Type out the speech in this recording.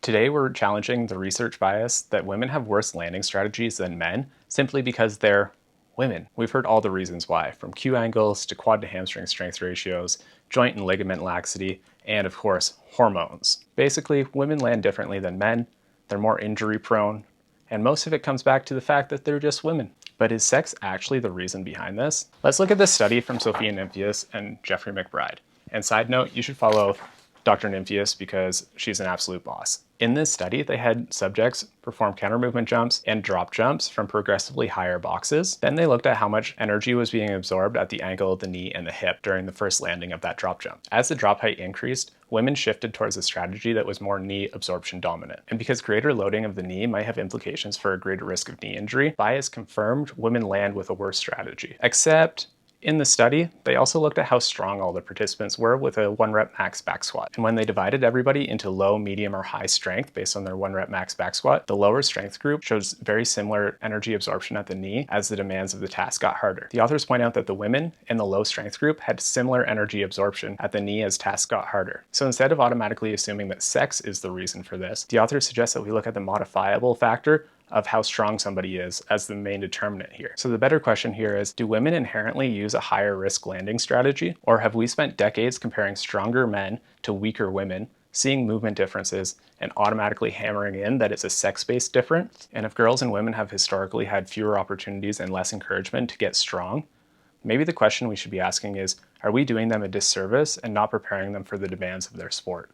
Today, we're challenging the research bias that women have worse landing strategies than men simply because they're women. We've heard all the reasons why, from Q angles to quad to hamstring strength ratios, joint and ligament laxity, and of course, hormones. Basically, women land differently than men, they're more injury prone, and most of it comes back to the fact that they're just women. But is sex actually the reason behind this? Let's look at this study from Sophia Nymphius and Jeffrey McBride. And side note, you should follow Dr. Nymphius because she's an absolute boss. In this study, they had subjects perform counter movement jumps and drop jumps from progressively higher boxes. Then they looked at how much energy was being absorbed at the angle of the knee and the hip during the first landing of that drop jump. As the drop height increased, women shifted towards a strategy that was more knee absorption dominant. And because greater loading of the knee might have implications for a greater risk of knee injury, bias confirmed women land with a worse strategy. Except in the study, they also looked at how strong all the participants were with a 1-rep max back squat. And when they divided everybody into low, medium, or high strength based on their 1-rep max back squat, the lower strength group shows very similar energy absorption at the knee as the demands of the task got harder. The authors point out that the women in the low strength group had similar energy absorption at the knee as tasks got harder. So instead of automatically assuming that sex is the reason for this, the authors suggest that we look at the modifiable factor of how strong somebody is as the main determinant here. So the better question here is, do women inherently use a higher risk landing strategy? Or have we spent decades comparing stronger men to weaker women, seeing movement differences, and automatically hammering in that it's a sex-based difference? And if girls and women have historically had fewer opportunities and less encouragement to get strong, maybe the question we should be asking is, are we doing them a disservice and not preparing them for the demands of their sport?